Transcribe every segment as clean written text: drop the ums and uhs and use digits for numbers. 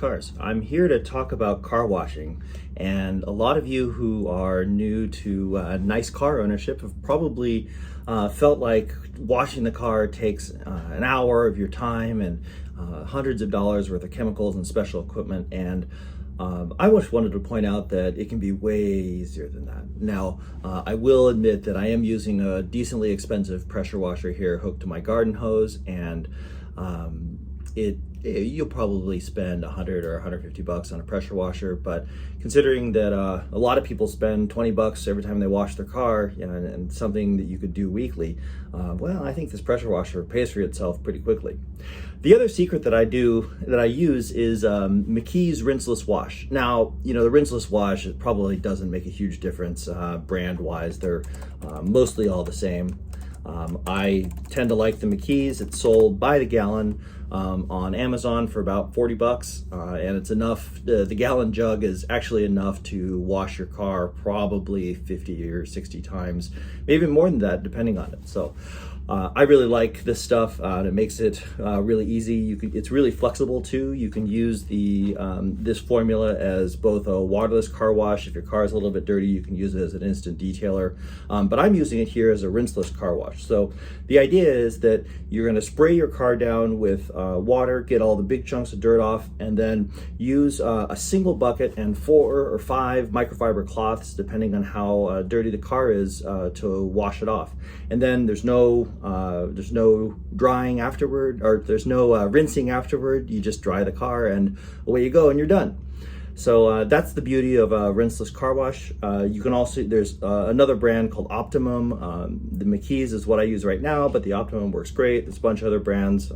Cars. I'm here to talk about car washing, and a lot of you who are new to nice car ownership have probably felt like washing the car takes an hour of your time and hundreds of dollars worth of chemicals and special equipment. And I just wanted to point out that it can be way easier than that. Now, I will admit that I am using a decently expensive pressure washer here hooked to my garden hose, and you'll probably spend 100 or 150 bucks on a pressure washer, but considering that a lot of people spend 20 bucks every time they wash their car, and something that you could do weekly, well, I think this pressure washer pays for itself pretty quickly. The other secret that I use is McKee's Rinseless Wash. Now, the Rinseless Wash, it probably doesn't make a huge difference brand wise. They're mostly all the same. I tend to like the McKee's. It's sold by the gallon on Amazon for about 40 bucks, and it's enough. The gallon jug is actually enough to wash your car probably 50 or 60 times, maybe more than that, depending on it. So I really like this stuff. It makes it really easy. It's really flexible too. You can use this formula as both a waterless car wash. If your car is a little bit dirty, you can use it as an instant detailer. But I'm using it here as a rinseless car wash. So the idea is that you're going to spray your car down with water, get all the big chunks of dirt off, and then use a single bucket and 4 or 5 microfiber cloths, depending on how dirty the car is, to wash it off. And then there's no drying afterward, or there's no rinsing afterward. You just dry the car and away you go, and you're done. So that's the beauty of a rinseless car wash. You can also, there's another brand called Optimum. The McKee's is what I use right now, but the Optimum works great. There's a bunch of other brands.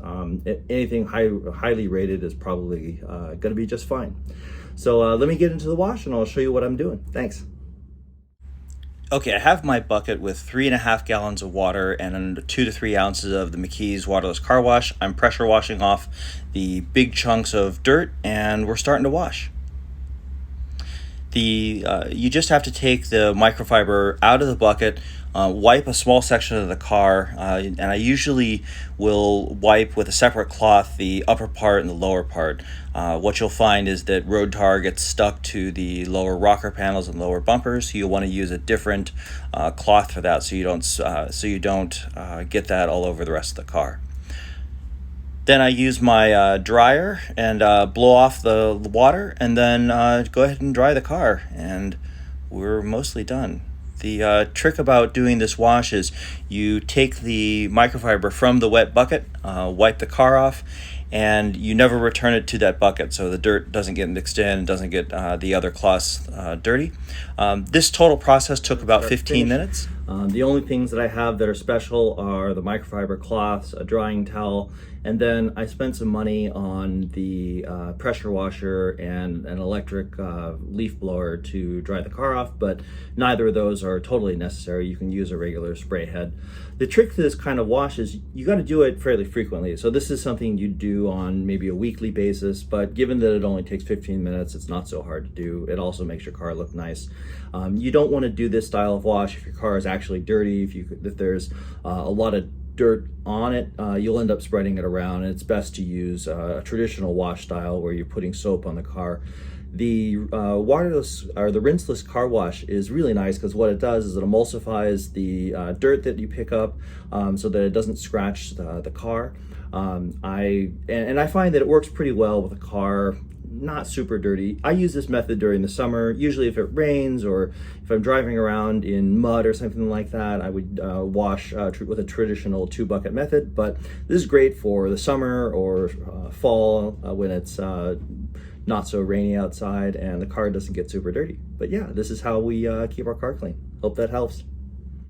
Anything highly rated is probably going to be just fine. So let me get into the wash and I'll show you what I'm doing. Thanks. Okay, I have my bucket with 3.5 gallons of water and 2 to 3 ounces of the McKee's waterless car wash. I'm pressure washing off the big chunks of dirt, and we're starting to wash. You just have to take the microfiber out of the bucket, wipe a small section of the car, and I usually will wipe with a separate cloth the upper part and the lower part. What you'll find is that road tar gets stuck to the lower rocker panels and lower bumpers, so you'll want to use a different cloth for that, so you don't get that all over the rest of the car. Then I use my dryer and blow off the water, and then go ahead and dry the car, and we're mostly done. The trick about doing this wash is you take the microfiber from the wet bucket, wipe the car off, and you never return it to that bucket, so the dirt doesn't get mixed in, doesn't get the other cloths dirty. This total process took about 15 minutes. The only things that I have that are special are the microfiber cloths, a drying towel, and then I spent some money on the pressure washer and an electric leaf blower to dry the car off, but neither of those are totally necessary. You can use a regular spray head. The trick to this kind of wash is you got to do it fairly frequently. So this is something you do on maybe a weekly basis, but given that it only takes 15 minutes, it's not so hard to do. It also makes your car look nice. You don't want to do this style of wash if your car is actually dirty, if there's a lot of dirt on it, you'll end up spreading it around, and it's best to use a traditional wash style where you're putting soap on the car. The waterless or the rinseless car wash is really nice because what it does is it emulsifies the dirt that you pick up, so that it doesn't scratch the car. I find that it works pretty well with a car not super dirty. I use this method during the summer. Usually if it rains or if I'm driving around in mud or something like that, I would wash with a traditional 2-bucket method. But this is great for the summer or fall when it's not so rainy outside and the car doesn't get super dirty. But yeah, this is how we keep our car clean. Hope that helps.